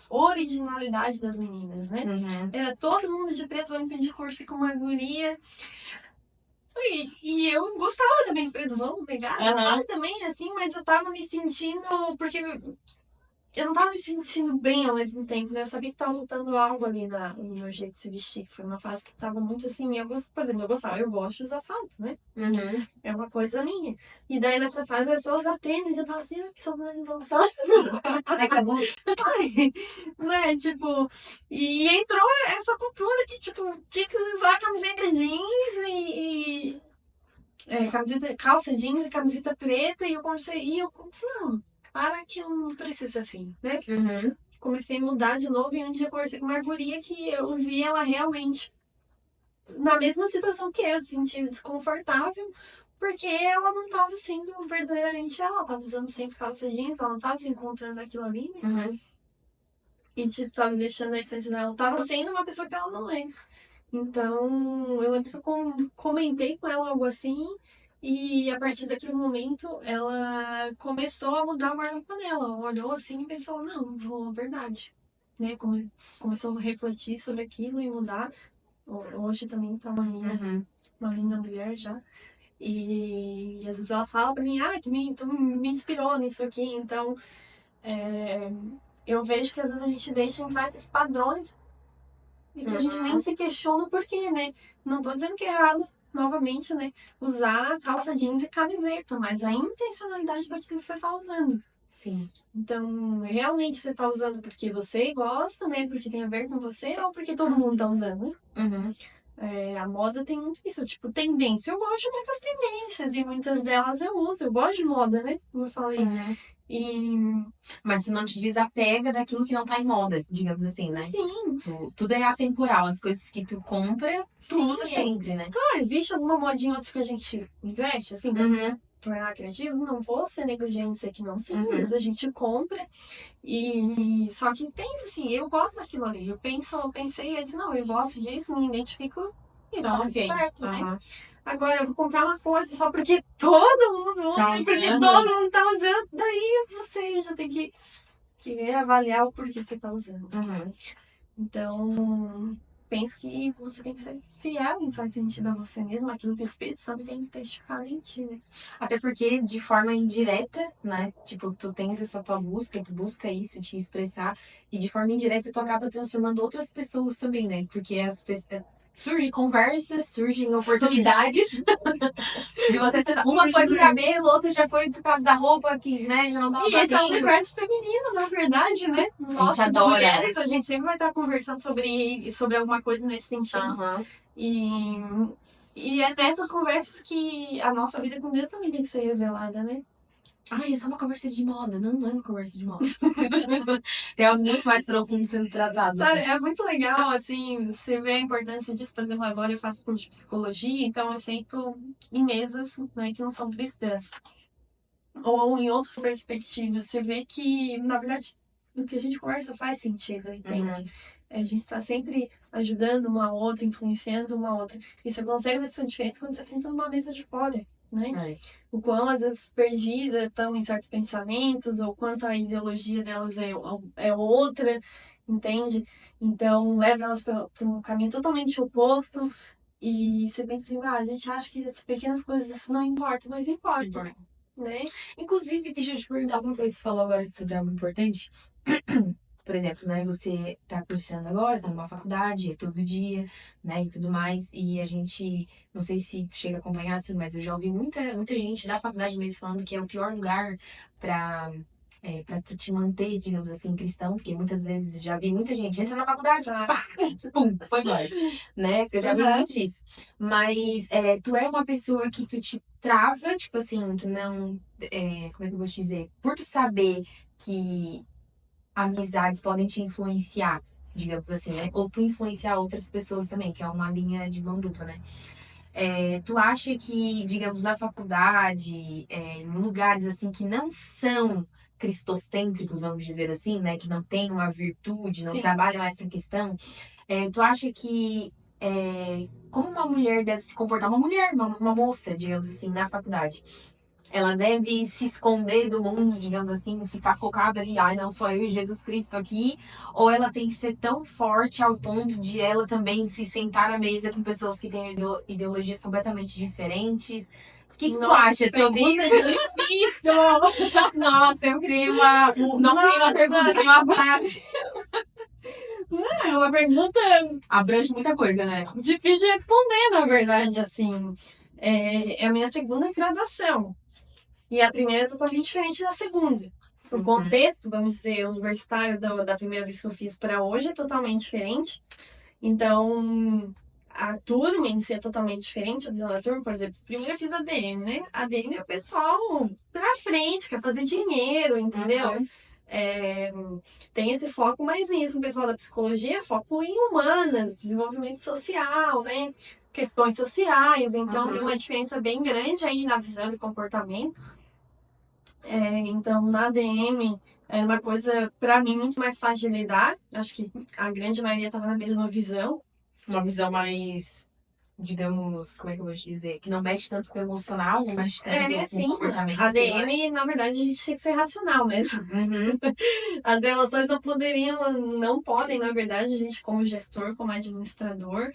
originalidade das meninas, né? Uhum, Era todo mundo de preto, vamos pedir curso com uma guria. E eu gostava também de preto, vamos pegar, aham, gostava também, assim, mas eu tava me sentindo, porque eu não tava me sentindo bem ao mesmo tempo, né? Eu sabia que tava faltando algo ali no meu jeito de se vestir, que foi uma fase que tava muito assim, por exemplo, eu gosto de usar salto, né? uhum. É uma coisa minha. E daí nessa fase era só usar tênis, eu tava assim, que saudade de usar salto. Ai, acabou. Né, tipo, e entrou essa cultura que, tipo, tinha que usar camiseta jeans calça jeans e camiseta preta, e eu comecei, não, para que eu não preciso ser assim, né? Uhum, Comecei a mudar de novo e um dia eu conversei com uma guria que eu vi ela realmente na mesma situação que eu, se sentia desconfortável, porque ela não estava sendo verdadeiramente ela estava usando sempre calça jeans, ela não estava se encontrando aquilo ali, né? uhum, E, tipo, tava deixando a essência dela, tava sendo uma pessoa que ela não é. Então, eu lembro que eu comentei com ela algo assim, e a partir daquele momento ela começou a mudar a guarda-roupa dela. Ela olhou assim e pensou, não, vou, verdade. Né? Começou a refletir sobre aquilo e mudar. Hoje também tá uhum. uma linda mulher já. E às vezes ela fala pra mim, tu me inspirou nisso aqui. Então, é, eu vejo que às vezes a gente deixa entrar esses padrões e que a gente nem Uhum. se questiona o porquê, né? Não tô dizendo que é errado. novamente, né, usar calça jeans e camiseta, mas a intencionalidade daquilo que você tá usando. Sim. Então, realmente você tá usando porque você gosta, né? Porque tem a ver com você ou porque todo mundo tá usando? Uhum. A moda tem muito isso, tipo, tendência. Eu gosto de muitas tendências e muitas delas eu uso. Eu gosto de moda, né? Como eu falei. Uhum. E Mas tu não te desapega daquilo que não tá em moda, digamos assim, né? sim, Tudo é atemporal. As coisas que tu compra, tu sim. usa sempre, né? Claro, existe alguma modinha outra que a gente investe, assim, pra se Uhum. tornar criativo. Não vou ser negligente dizer que não. Sim, às Uhum. vezes a gente compra. E só que tem assim, eu gosto daquilo ali. Eu pensei, eu disse, não, eu gosto disso, me identifico e tá Então, tudo ok. certo, né? Uhum. Agora eu vou comprar uma coisa só porque todo mundo usa Tá e porque usando. todo mundo tá usando, daí você já tem que avaliar o porquê você tá usando. Uhum. Então, penso que você tem que ser fiel em certo sentido a você mesmo, aquilo que o Espírito Santo tem que testificar em ti, né? Até porque, de forma indireta, né? Tipo, tu tens essa tua busca, tu busca isso, te expressar, e de forma indireta tu acaba transformando outras pessoas também, né? Porque as pessoas. Surgem conversas, surgem oportunidades de você pensar. Uma foi do cabelo, outra já foi por causa da roupa que, né, já não tava E esse é o batendo. universo feminino, na verdade, né? A gente Nossa, adora. mulheres, a gente sempre vai estar conversando sobre alguma coisa nesse sentido. Uhum. E, e é nessas conversas que a nossa vida com Deus também tem que ser revelada, né? Ai, é só uma conversa de moda. Não, não é uma conversa de moda. Tem algo muito mais profundo sendo tratado. Sabe, é muito legal, assim, você vê a importância disso. Por exemplo, agora eu faço curso de psicologia, então eu sento em mesas, né, que não são cristãs. Ou em outras perspectivas, você vê que, na verdade, o que a gente conversa faz sentido, entende? Uhum. A gente está sempre ajudando uma outra, influenciando uma outra. E você consegue ver essa diferença quando você senta numa mesa de fora, né? É. O quão, às vezes, perdidas estão em certos pensamentos, ou quanto a ideologia delas é outra, entende? Então, leva elas para um caminho totalmente oposto. E você pensa assim, a gente acha que essas pequenas coisas não importam, mas importam, né? Inclusive, deixa eu te perguntar uma coisa. Você falou agora sobre algo importante. Por exemplo, né, você tá cursando agora, tá numa faculdade, é todo dia, né, e tudo mais, e a gente, não sei se chega a acompanhar, assim, mas eu já ouvi muita gente da faculdade mesmo falando que é o pior lugar pra, pra tu te manter, digamos assim, cristão, porque muitas vezes já vi muita gente entra na faculdade, Tá. pá, pum, foi embora, né, eu já vi Uhum. muito disso. Mas tu é uma pessoa que tu te trava, tipo assim, tu não, como é que eu vou te dizer? Por tu saber que amizades podem te influenciar, digamos assim, né? Ou tu influenciar outras pessoas também, que é uma linha de mão dupla, né? Tu acha que, digamos, na faculdade, em lugares assim que não são cristocêntricos, vamos dizer assim, né? Que não tem uma virtude, não Sim. trabalham essa questão, tu acha que como uma mulher deve se comportar, uma mulher, uma moça, digamos assim, na faculdade? Ela deve se esconder do mundo, digamos assim, ficar focada ali, ai, não sou eu e Jesus Cristo aqui, ou ela tem que ser tão forte ao ponto de ela também se sentar à mesa com pessoas que têm ideologias completamente diferentes. O que tu Nossa, acha sobre pergunta isso? difícil! Nossa, eu criei não criei uma pergunta, criei uma frase. É uma pergunta Abrange muita coisa, né? difícil de responder, na verdade, assim. É a minha segunda graduação. E a primeira é totalmente diferente da segunda. O Uhum. contexto, vamos dizer, universitário da primeira vez que eu fiz para hoje é totalmente diferente. Então, a turma em si é totalmente diferente. A visão da turma, por exemplo, primeiro eu fiz a ADM, né? A ADM é o pessoal pra frente, quer fazer dinheiro, entendeu? Uhum. Tem esse foco mais nisso. O pessoal da psicologia é foco em humanas, desenvolvimento social, né? Questões sociais. Então, tem uma diferença bem grande aí na visão e comportamento. Então, na ADM é uma coisa, para mim, muito mais fácil de lidar. Acho que a grande maioria estava na mesma visão. Uma visão mais, digamos, como é que eu vou te dizer? Que não mexe tanto com o emocional, não mexe tanto com o Sim. comportamento. A ADM, na verdade, a gente tinha que ser racional mesmo. Uhum. As emoções não podem, na verdade, a gente, como gestor, como administrador,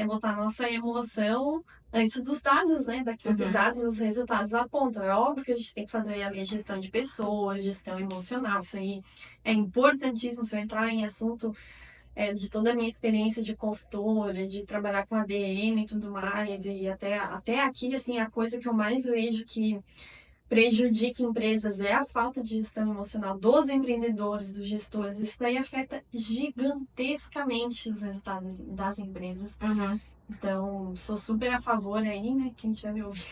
botar a nossa emoção antes dos dados, né? Daquilo que os dados, os resultados apontam. É óbvio que a gente tem que fazer ali a gestão de pessoas, gestão emocional. Isso aí é importantíssimo. Você vai entrar em assunto de toda a minha experiência de consultora, de trabalhar com ADM e tudo mais, e até aqui, assim, a coisa que eu mais vejo que prejudica empresas é a falta de gestão emocional dos empreendedores, dos gestores. Isso daí afeta gigantescamente os resultados das empresas. Uhum. Então, sou super a favor aí, né? Quem estiver me ouvindo.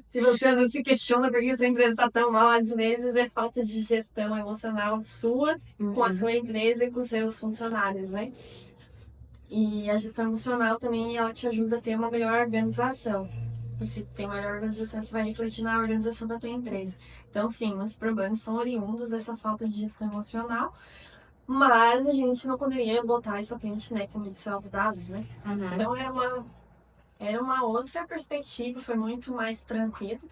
Se você às vezes se questiona por que sua empresa está tão mal, às vezes é falta de gestão emocional sua, com a sua empresa e com os seus funcionários, né? E a gestão emocional também, ela te ajuda a ter uma melhor organização. E se tem melhor organização, você vai refletir na organização da tua empresa. Então, sim, muitos problemas são oriundos dessa falta de gestão emocional, mas a gente não poderia botar isso à frente, né, como disse, aos dados, né? Uhum. Então, era uma outra perspectiva, foi muito mais tranquilo.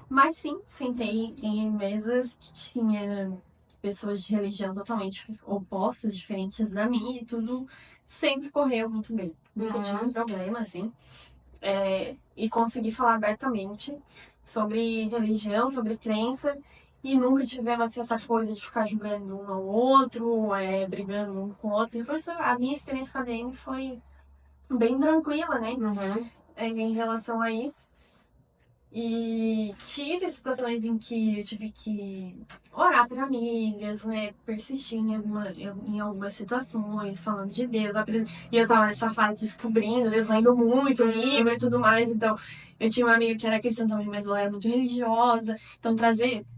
Mas sim, sentei em mesas que tinha pessoas de religião totalmente opostas, diferentes da minha, e tudo sempre correu muito bem. Nunca tive problema, assim. E consegui falar abertamente sobre religião, sobre crença, e nunca tivemos assim, essa coisa de ficar julgando um ao outro, brigando um com o outro. E por isso a minha experiência com a DM foi bem tranquila, né? Em relação a isso. E tive situações em que eu tive que orar por amigas, né? Persistir em algumas situações, falando de Deus. E eu tava nessa fase descobrindo, Deus lendo muito livro e tudo mais. Então, eu tinha uma amiga que era cristã também, mas ela era muito religiosa. Então,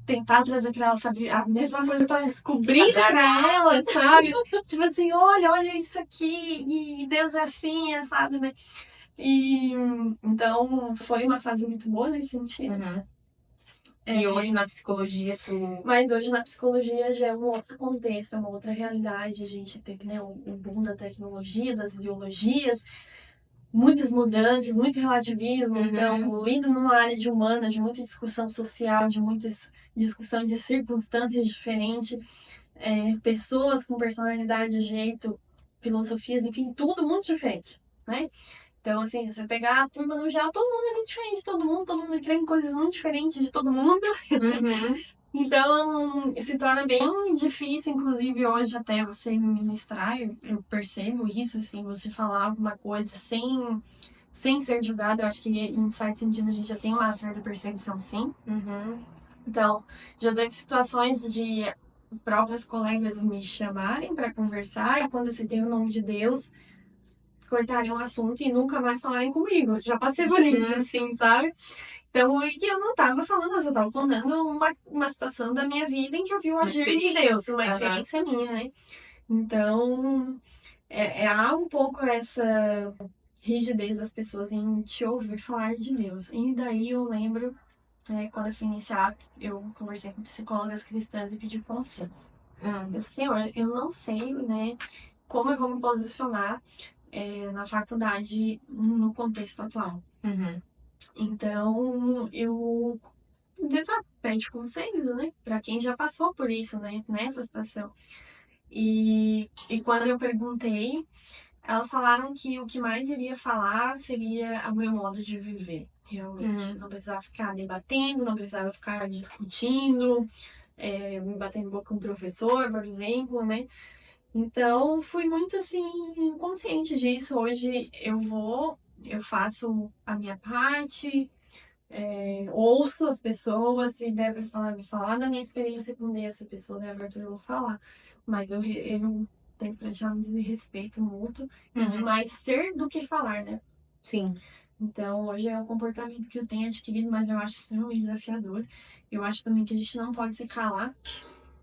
tentar trazer pra ela, sabe, a mesma coisa que eu tava descobrindo pra ela, sabe? Tipo assim, olha isso aqui, e Deus é assim, sabe, né? E então foi uma fase muito boa nesse sentido. E hoje na psicologia tu. Mas hoje na psicologia já é um outro contexto, é uma outra realidade. A gente teve, né, o boom da tecnologia, das ideologias, muitas mudanças, muito relativismo. Então, lido numa área de humanas, de muita discussão social, de muita discussão de circunstâncias diferentes, pessoas com personalidade, jeito, filosofias, enfim, tudo muito diferente, né? Então, assim, se você pegar a turma no geral, todo mundo é muito diferente de todo mundo crê em coisas muito diferentes de todo mundo. Então, se torna bem difícil, inclusive hoje, até você ministrar, eu percebo isso, assim, você falar alguma coisa sem ser julgado. Eu acho que, em certo sentido, a gente já tem uma certa perseguição, sim. Então, já teve situações de próprios colegas me chamarem para conversar, e quando você tem o nome de Deus, cortarem um assunto e nunca mais falarem comigo. Já passei por isso, assim, sabe? Então, e que eu não tava falando, eu tava contando uma situação da minha vida em que eu vi o agir de Deus, uma experiência minha, né? Então, há um pouco essa rigidez das pessoas em te ouvir falar de Deus. E daí eu lembro, né, quando eu fui iniciar, eu conversei com psicólogas cristãs e pedi conselhos. Eu disse, Senhor, eu não sei, né, como eu vou me posicionar na faculdade no contexto atual. Então, eu pede conselhos, né? Pra quem já passou por isso, né? Nessa situação. E quando eu perguntei, elas falaram que o que mais iria falar seria o meu modo de viver, realmente. Não precisava ficar debatendo, não precisava ficar discutindo, me batendo boca com o professor, por exemplo, né? Então, fui muito, assim, consciente disso. Hoje eu faço a minha parte, ouço as pessoas, se der pra falar da minha experiência com essa pessoa, der abertura, eu vou falar. Mas eu tenho que praticar um respeito mútuo e de mais ser do que falar, né? Sim. Então, hoje é um comportamento que eu tenho adquirido, mas eu acho extremamente desafiador. Eu acho também que a gente não pode se calar.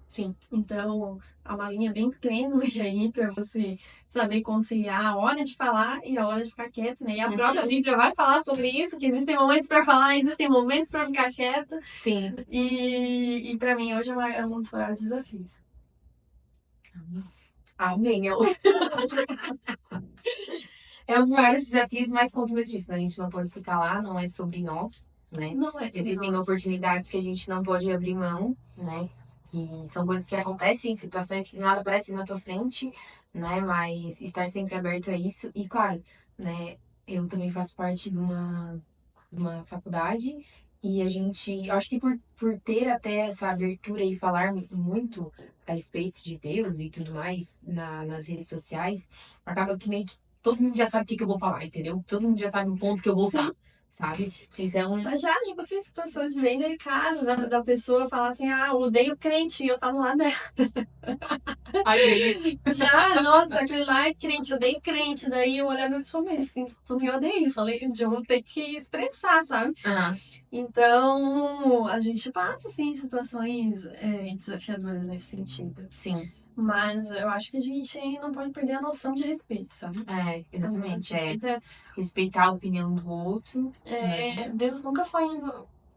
Sim. Então, há uma linha bem tênue aí para você saber conciliar a hora de falar e a hora de ficar quieto, né? E a própria Bíblia vai falar sobre isso, que existem momentos para falar, existem momentos para ficar quieto. Sim. E para mim hoje é um dos maiores desafios. Amém. É um dos maiores desafios, mas como tu disse, né? A gente não pode se calar, não é sobre nós, né? Não é sobre Existem nós. oportunidades que a gente não pode abrir mão, né? Que são coisas que acontecem, situações que nada aparece na tua frente, né? Mas estar sempre aberto a isso. E claro, né? Eu também faço parte de uma faculdade e a gente, eu acho que por ter até essa abertura e falar muito, a respeito de Deus e tudo mais nas redes sociais, acaba que meio que todo mundo já sabe o que eu vou falar, entendeu? Todo mundo já sabe o ponto que eu vou Sim. usar, sabe? Então, Mas já passei situações bem delicadas da pessoa falar assim, ah, odeio crente, e eu tava lá dela. ai, que delícia. Já, nossa, aquele lá é crente, eu odeio crente. Daí eu olhava e pessoa, mas assim, tu me odeia. Eu falei, eu vou ter que expressar, sabe? Aham, Então, a gente passa, assim, situações desafiadoras nesse sentido. sim. Mas eu acho que a gente não pode perder a noção de respeito, sabe? É, A noção de exatamente. É respeito respeitar a opinião do outro, né? Deus nunca foi.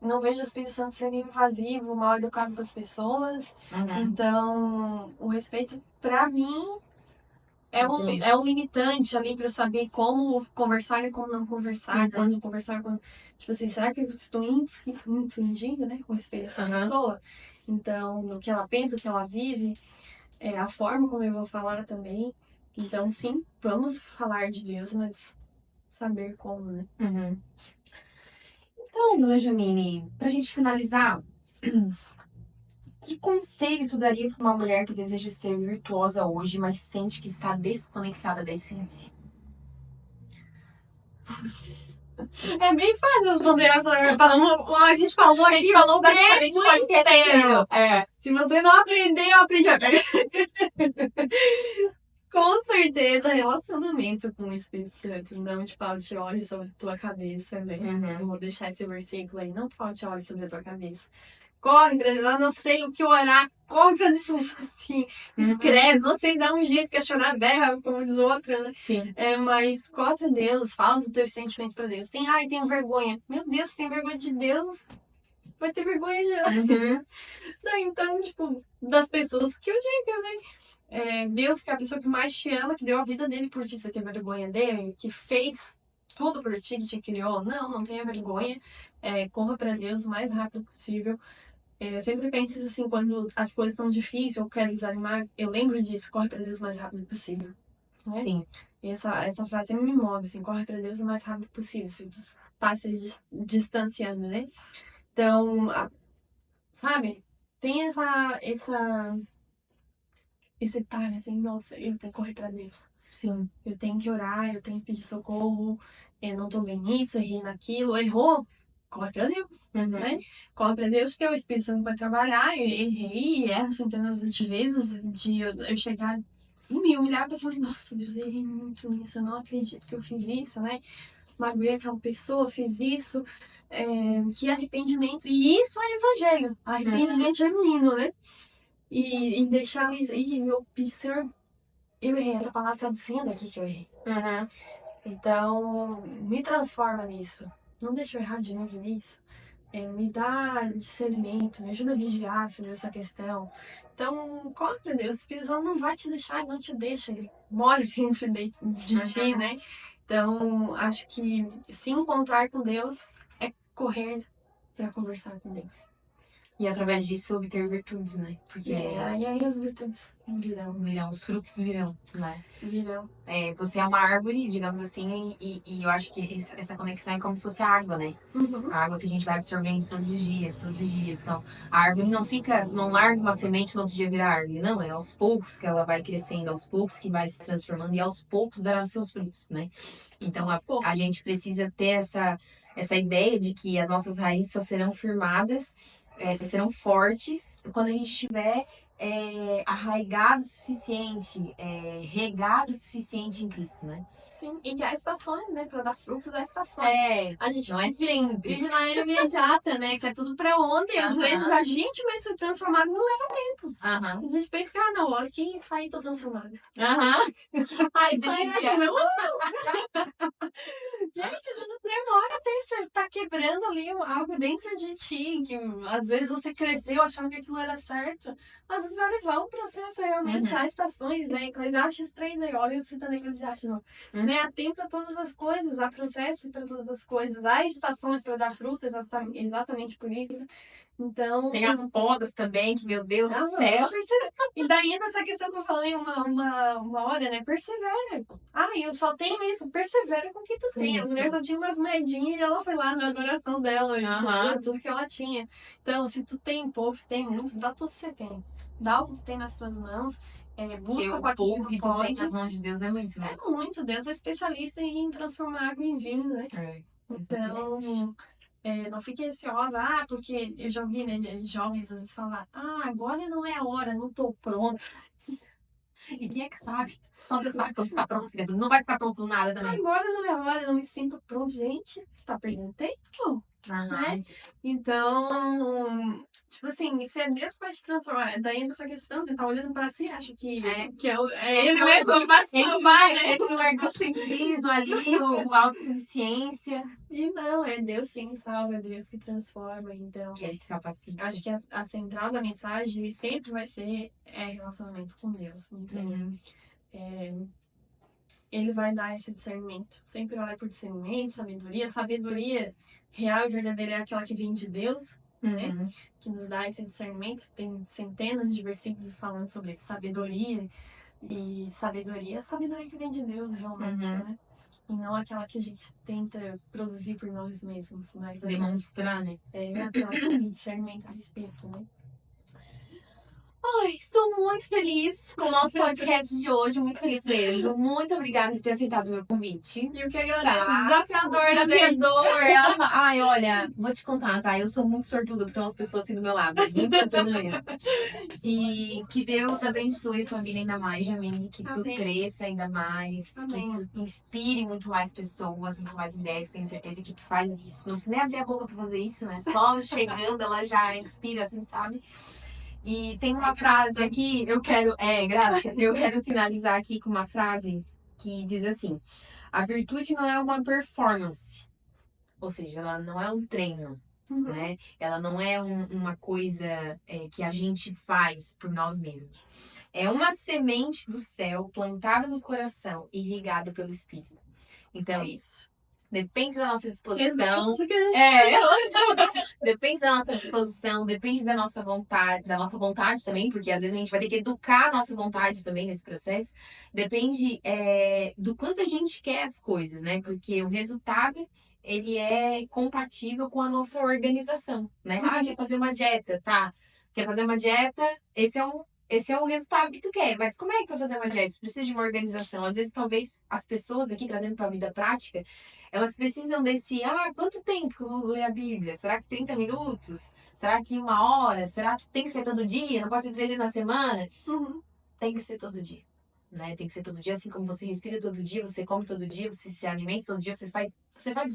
Não vejo o Espírito Santo sendo invasivo, mal educado com as pessoas. Uhum, Então, o respeito, pra mim, exatamente. é um limitante ali para eu saber como conversar e como não conversar, Uhum, quando conversar, quando. Tipo assim, será que eu estou infringindo, né, com respeito a essa uhum, pessoa? Então, no que ela pensa, o que ela vive, a forma como eu vou falar também. Então, sim, vamos falar de Deus, mas saber como, né? uhum. Então, dona Janine, pra gente finalizar, que conselho tu daria para uma mulher que deseja ser virtuosa hoje, mas sente que está desconectada da essência? É bem fácil responder essa. A gente falou A aqui gente falou o basicamente o tempo podcast inteiro. inteiro. É. Se você não aprender, eu aprendi. Com certeza, relacionamento com o Espírito Santo. Não te falte óleo sobre a tua cabeça, né? Eu Uhum. vou deixar esse versículo aí. Não falte óleo sobre a tua cabeça. Corre pra eu não sei o que orar. Corre pra Deus assim. Uhum. Escreve. Não sei dar um jeito que é chorar berra, como diz outra, né? Sim. Mas corre pra Deus. Fala dos teus sentimentos pra Deus. Tenho vergonha. Meu Deus, tem vergonha de Deus. Vai ter vergonha de... Uhum. Então, tipo, das pessoas que eu digo, né? Deus, que é a pessoa que mais te ama, que deu a vida dele por ti, você tem vergonha dele, que fez tudo por ti, que te criou. Não tenha vergonha. Corra para Deus o mais rápido possível. Sempre pense assim, quando as coisas estão difíceis ou quero desanimar, eu lembro disso, corre para Deus o mais rápido possível. Né? Sim. E essa frase sempre me move, assim, corre para Deus o mais rápido possível, se tu tá se distanciando, né? Então, sabe? Tem esse detalhe, assim, nossa, eu tenho que correr para Deus. Sim. Eu tenho que orar, eu tenho que pedir socorro. Eu não tô bem nisso, errei naquilo, errou. Corre pra Deus, né? Uhum. Corre pra Deus, porque o Espírito Santo vai trabalhar. Eu errei e erro centenas de vezes. De eu chegar e me humilhar pensando, nossa, Deus, eu errei muito nisso. Eu não acredito que eu fiz isso, né? Magoei aquela pessoa, fiz isso. Que arrependimento. E isso é evangelho. Uhum. Arrependimento genuíno, né? E deixar isso. E eu pedi, Senhor, eu errei. Essa palavra tá dizendo aqui que eu errei. Uhum. Então, me transforma nisso. Não deixa eu errar de novo nisso. Me dá discernimento, me ajuda a vigiar sobre essa questão. Então, corre pra Deus. O Espírito Santo não vai te deixar, ele não te deixa. Ele mora dentro de ti, Uhum. né? Então, acho que se encontrar com Deus é correr para conversar com Deus. E através disso obter virtudes, né? E Porque aí as virtudes virão, os frutos virão, né? virão. Você é uma árvore, digamos assim, e eu acho que essa conexão é como se fosse a água, né? Uhum. A água que a gente vai absorvendo todos os dias, todos os dias. Então, a árvore não larga uma semente no outro dia virar árvore. Não, é aos poucos que ela vai crescendo, aos poucos que vai se transformando e aos poucos dará seus frutos, né? Então, Aos a poucos. gente precisa ter essa ideia de que as nossas raízes só serão firmadas, só serão fortes quando a gente tiver arraigado o suficiente, regado o suficiente em Cristo, né? Sim, e que há estações, né? Para dar frutos há estações. É, A gente não é sempre. vive na era imediata, né? Que é tudo pra ontem. Às vezes Aham, a gente vai ser transformado não leva tempo. aham, A gente pensa que, não, a hora que sair, tô transformada. aham. Ai, Sai delícia. não. Gente, às vezes demora até você tá quebrando ali algo dentro de ti, que às vezes você cresceu achando que aquilo era certo. Às vezes vai levar um processo realmente, Uhum, há estações, né? Eclesiastes 3 aí, olha o que você tá no Eclesiastes, não. uhum. Né? Há tempo para todas as coisas, há processo para todas as coisas, há estações para dar frutos, exatamente por isso. Então, Tem as podas também, que meu Deus do céu. e daí entra essa questão que eu falei uma hora, né? Persevera. Eu só tenho isso. Persevera com o que tu tem. A Isso. mulher só tinha umas moedinhas e ela foi lá na adoração dela e Aham. deu tudo que ela tinha. Então, se tu tem pouco, se tem muito, dá tudo que você tem. dá o que tem nas tuas mãos, Porque busca o com aquilo pouco que que tu tu tem pode. nas mãos de Deus é muito, né? É muito, Deus é especialista em transformar água em vinho, né? É, exatamente. Então, não fique ansiosa, porque eu já vi, né, jovens às vezes falar, agora não é a hora, não tô pronto. E quem é que sabe? Só Deus sabe quando ficar pronto, né? Não vai ficar pronto nada também. Agora não é a hora, não me sinto pronto, gente. Tá perdendo tempo, né? Aham. Então, tipo assim, se é Deus que vai te transformar, daí entra essa questão de estar olhando pra si, acha É. que é ele mesmo que vai se salvar, né? Esse egocentrismo ali, o autossuficiência. E não, é Deus quem salva, é Deus que transforma. Então, Que ele que capacita. acho que a central da mensagem sempre vai ser relacionamento com Deus. Então, Uhum. ele vai dar esse discernimento. Sempre olha por discernimento, sabedoria. Sabedoria real e verdadeira é aquela que vem de Deus, né? Uhum. Que nos dá esse discernimento. Tem centenas de versículos falando sobre sabedoria. E sabedoria é a sabedoria que vem de Deus, realmente, Uhum. né? E não aquela que a gente tenta produzir por nós mesmos, mas Demonstrar, né? aquela que tem discernimento do espírito, né? Ai, estou muito feliz com o nosso podcast de hoje, muito feliz mesmo. Muito obrigada por ter aceitado o meu convite. E o que agradeço, Tá. desafiador, né, Desafiador. Ai, olha, vou te contar, tá? Eu sou muito sortuda por ter umas pessoas assim do meu lado. Muito sortuda mesmo. E que Deus abençoe a tua vida ainda mais, Jamile. Que tu Amém. cresça ainda mais. Amém. Que tu inspire muito mais pessoas, muito mais mulheres. Tenho certeza que tu faz isso. Não precisa nem abrir a boca pra fazer isso, né? Só chegando ela já inspira, assim, sabe? E tem uma frase aqui, graça. Eu quero finalizar aqui com uma frase que diz assim: a virtude não é uma performance, ou seja, ela não é um treino, né? Ela não é uma coisa que a gente faz por nós mesmos. É uma semente do céu plantada no coração, irrigada pelo Espírito. Então, É isso. depende da nossa disposição. Exato. Depende da nossa disposição, depende da nossa vontade também, porque às vezes a gente vai ter que educar a nossa vontade também nesse processo. Depende do quanto a gente quer as coisas, né? Porque o resultado ele é compatível com a nossa organização, né? Quer fazer uma dieta, tá? Quer fazer uma dieta, esse é o resultado que tu quer, mas como é que tu vai fazer uma dieta? Tu precisa de uma organização. Às vezes, talvez, as pessoas aqui, trazendo para a vida prática, elas precisam desse, quanto tempo que eu vou ler a Bíblia? Será que 30 minutos? Será que 1 hora? Será que tem que ser todo dia? Não pode ser 3 vezes na semana? Tem que ser todo dia, né? Tem que ser todo dia, assim como você respira todo dia, você come todo dia, você se alimenta todo dia, você faz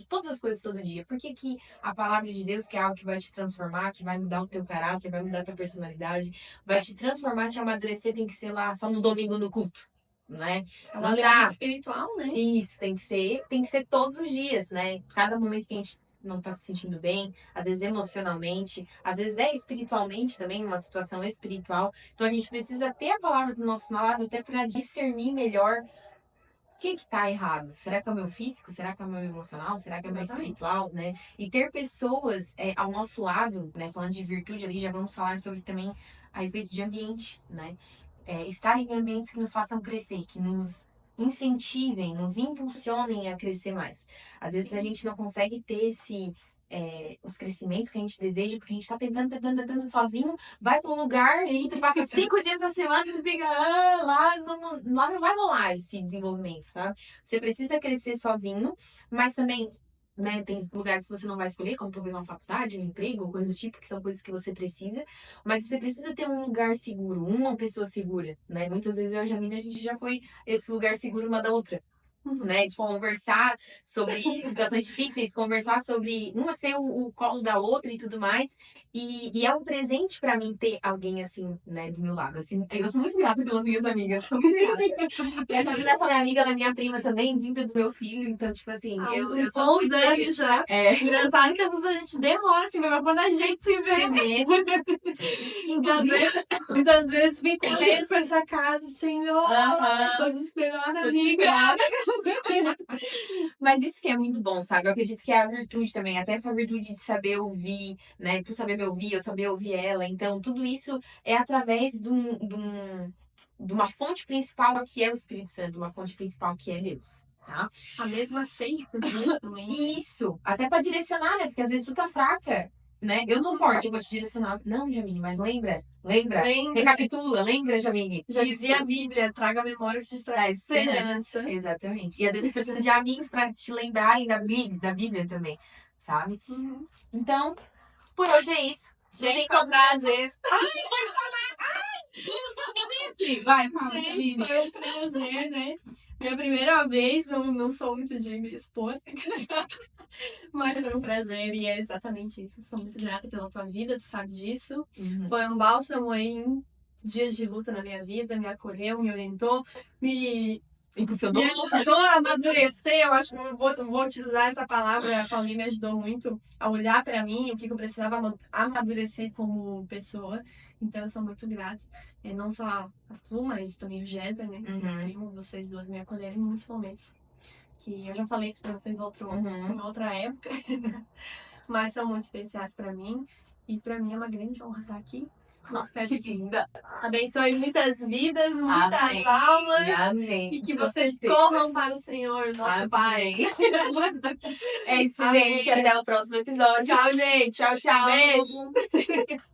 todas as coisas todo dia. Por que que a palavra de Deus, que é algo que vai te transformar, que vai mudar o teu caráter, vai mudar a tua personalidade, vai te transformar, te amadurecer, tem que ser lá só no domingo no culto? Né? É um Não alimento dá. espiritual, né? Isso, tem que ser todos os dias, né? Cada momento que a gente não tá se sentindo bem, às vezes emocionalmente, às vezes espiritualmente também, uma situação espiritual. Então a gente precisa ter a palavra do nosso lado até para discernir melhor o que tá errado. Será que é o meu físico? Será que é o meu emocional? Será que é o meu espiritual, né? E ter pessoas ao nosso lado, né? Falando de virtude ali, já vamos falar sobre também a respeito de ambiente, né? Estar em ambientes que nos façam crescer, que nos incentivem, nos impulsionem a crescer mais. Às vezes a gente não consegue ter os crescimentos que a gente deseja, porque a gente está tentando sozinho, vai para um lugar e tu passa 5 dias na semana e tu fica, lá não vai rolar esse desenvolvimento, sabe? Você precisa crescer sozinho, mas também, né, tem lugares que você não vai escolher, como talvez uma faculdade, um emprego, coisa do tipo, que são coisas que você precisa, mas você precisa ter um lugar seguro, uma pessoa segura, né? Muitas vezes eu e a Jamila, a gente já foi esse lugar seguro uma da outra. Né, de conversar sobre situações difíceis, conversar sobre uma ser o colo da outra e tudo mais. E é um presente pra mim ter alguém assim, né, do meu lado. Assim, eu sou muito grata pelas minhas amigas, sou muito grata. E a Jamila é só minha amiga, ela é minha prima também, vinda do meu filho. Então, tipo assim, eu sou muito feliz. Já. Engraçado que às vezes a gente demora assim, mas quando a gente se vê. Muitas vezes fico olhando pra essa casa, Senhor, tô desesperada, amiga. Mas isso que é muito bom, sabe? Eu acredito que é a virtude também, até essa virtude de saber ouvir, né? Tu saber me ouvir, eu saber ouvir ela. Então, tudo isso é através de uma fonte principal que é o Espírito Santo, uma fonte principal que é Deus, tá? A mesma sede por Deus também. Isso, até para direcionar, né? Porque às vezes tu tá fraca. né? Eu tô forte, eu vou te direcionar. Não, Jamine, mas lembra? Lembra. Recapitula, lembra, Jamine? Já Isso. dizia a Bíblia, traga a memória que te Da traz esperança. esperança. Exatamente. E às vezes precisa de amigos pra te lembrarem da Bíblia também, sabe? Uhum. Então, por hoje é isso. Gente, foi um prazer. Vai, fala, Gente, Jamine. foi um prazer, né? Minha primeira vez, não sou muito de me expor, mas foi um prazer e é exatamente isso. Sou muito grata pela tua vida, tu sabe disso. Uhum. Foi um bálsamo aí em dias de luta na minha vida, me acolheu, me orientou, me Impulsionou? ajudou a amadurecer. Eu acho que eu vou utilizar essa palavra. A Paulinha me ajudou muito a olhar para mim, o que eu precisava amadurecer como pessoa. Então, eu sou muito grata. E não só a tu, mas também o Jéssica, né? Uhum. Meu primo, vocês duas me acolheram em muitos momentos. Que eu já falei isso para vocês em outra época. Mas são muito especiais para mim. E para mim é uma grande honra estar aqui. Ai, que linda. Abençoe muitas vidas, muitas Amém. almas. Amém. E que Com vocês certeza. corram para o Senhor, nosso Pai. É isso, Amém. gente. Até o próximo episódio. Tchau, gente. Tchau, tchau. Beijo.